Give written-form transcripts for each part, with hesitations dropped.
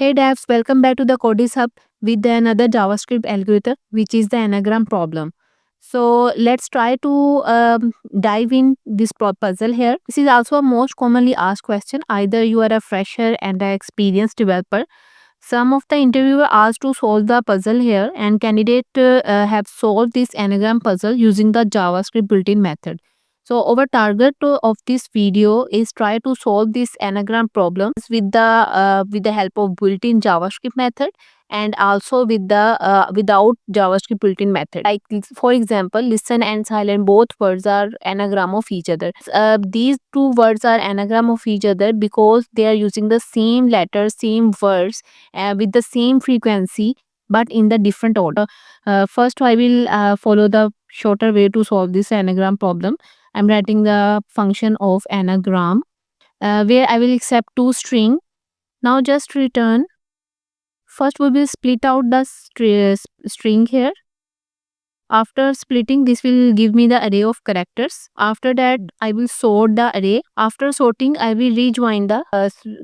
Hey devs, welcome back to the Codis Hub with another JavaScript algorithm, which is the anagram problem. So let's try to dive in this puzzle here. This is also a most commonly asked question. Either you are a fresher and an experienced developer. Some of the interviewer asked to solve the puzzle here, and candidate have solved this anagram puzzle using the JavaScript built-in method. So our target of this video is try to solve this anagram problem with the help of built-in JavaScript method and also with the without JavaScript built-in method. Like for example, listen and silent, both words are anagram of each other. These two words are anagram of each other because they are using the same letters, same words with the same frequency but in the different order. First, I will follow the shorter way to solve this anagram problem. I'm writing the function of anagram where I will accept two string. Now just return. First we will split out the string here. After splitting, this will give me the array of characters. After that, I will sort the array. After sorting, I will rejoin the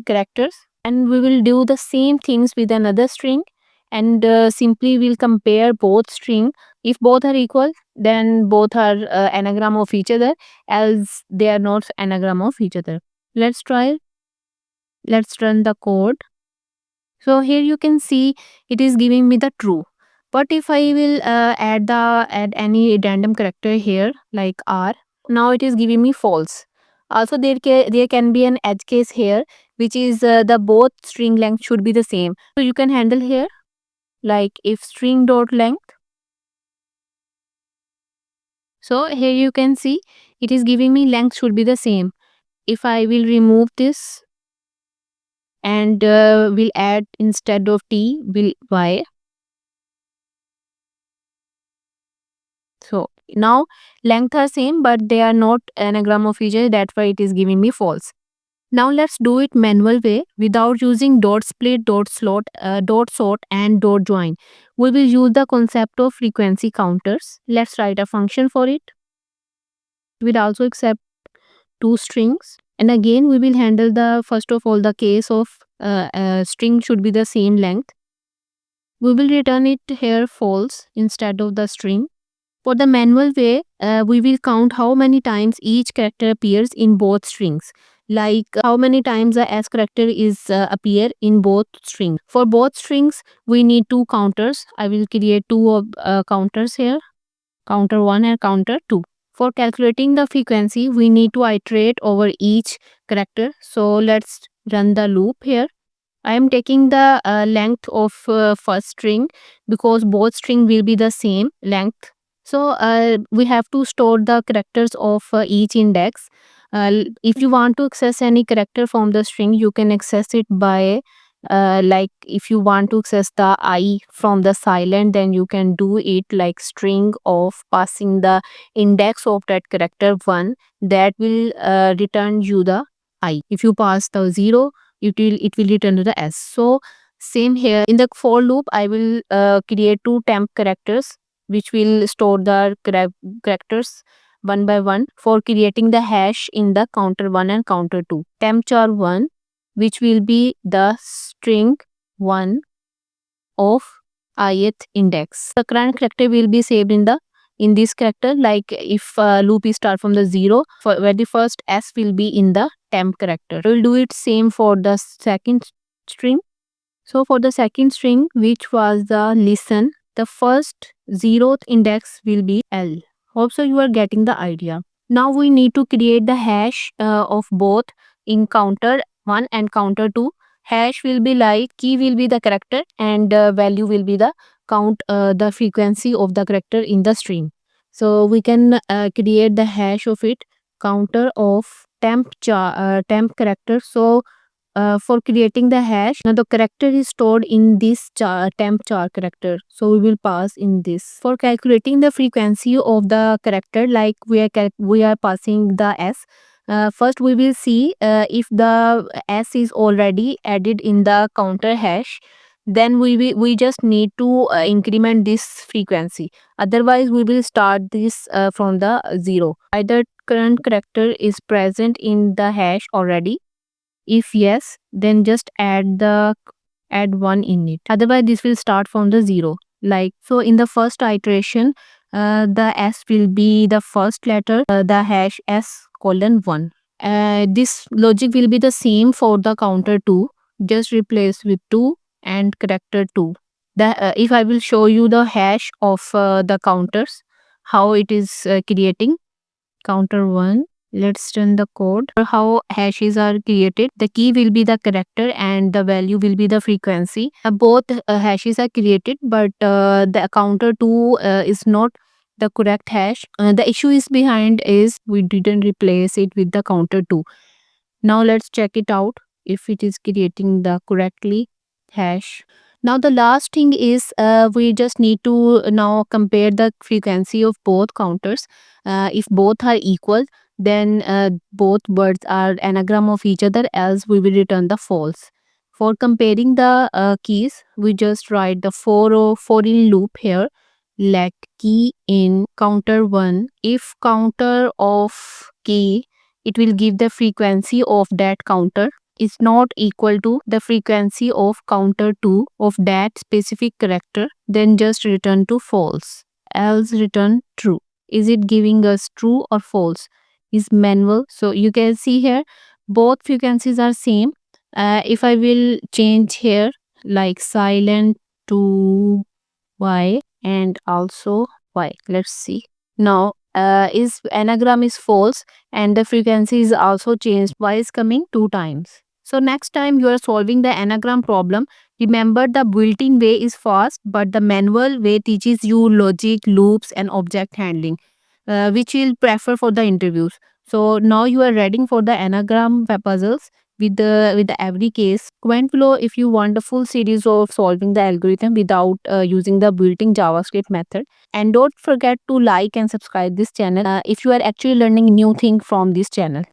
characters, and we will do the same things with another string, and simply we'll compare both string. If both are equal, then both are anagram of each other, else they are not anagram of each other. Let's try. Let's run the code. So here you can see it is giving me the true. But if I will add any random character here like r, now it is giving me false. Also there can be an edge case here, which is the both string length should be the same. So you can handle here like if string dot length. So here you can see it is giving me length should be the same. If I will remove this and will add instead of t will y. So now length are same but they are not anagram of each other, that's why it is giving me false. Now let's do it manual way without using dot split, dot slot, dot sort and dot join. We will use the concept of frequency counters. Let's write a function for it. We'll also accept two strings, and again we will handle the first of all the case of string should be the same length. We will return it here false instead of the string. For the manual way, we will count how many times each character appears in both strings. Like how many times the s character is appear in both strings. For both strings, we need two counters. I will create two of counters here, counter 1 and counter 2. For calculating the frequency, we need to iterate over each character. So let's run the loop here. I am taking the length of first string because both string will be the same length. So we have to store the characters of each index. If you want to access any character from the string, you can access it by like if you want to access the I from the silent, then you can do it like string of passing the index of that character 1, that will return you the I. If you pass the 0, it will return to the s. So same here in the for loop, I will create two temp characters which will store the characters one by one for creating the hash in the counter 1 and counter 2. Temp char 1, which will be the string 1 of ith index. The current character will be saved in this character, like if loop is start from the 0, for where the first s will be in the temp character. We will do it same for the second string. So for the second string, which was the listen, the first 0th index will be L. Hope so you are getting the idea. Now we need to create the hash of both in counter 1 and counter 2. Hash will be like key will be the character and value will be the count the frequency of the character in the string. So we can create the hash of it, counter of temp character. So for creating the hash, now the character is stored in this temp char character, so we will pass in this. For calculating the frequency of the character, like we are passing the s. First we will see if the s is already added in the counter hash, then we just need to increment this frequency. Otherwise we will start this from the 0. Either current character is present in the hash already. If yes, then just add the add 1 in it. Otherwise, this will start from the 0. Like so, in the first iteration, the S will be the first letter, the hash S colon 1. This logic will be the same for the counter 2. Just replace with 2 and character 2. If I will show you the hash of the counters, how it is creating counter 1. Let's run the code. How hashes are created. The key will be the character and the value will be the frequency. Both hashes are created, but the counter 2 is not the correct hash. The issue is behind is we didn't replace it with the counter 2. Now let's check it out if it is creating the correctly hash. Now the last thing is we just need to now compare the frequency of both counters. If both are equal, then both words are anagram of each other, else we will return the false. For comparing the keys, we just write the for in loop here. Let key in counter 1. If counter of key, it will give the frequency of that counter is not equal to the frequency of counter 2 of that specific character, then just return to false, else return true. Is it giving us true or false? Is manual. So you can see here both frequencies are same. If I will change here like silent to Y and also Y, let's see. Now is anagram is false and the frequency is also changed. Y is coming 2 times. So next time you are solving the anagram problem, remember the built-in way is fast, but the manual way teaches you logic, loops and object handling, which you'll prefer for the interviews. So now you are ready for the anagram puzzles with the every case. Comment below if you want the full series of solving the algorithm without using the built-in JavaScript method. And don't forget to like and subscribe this channel if you are actually learning new thing from this channel.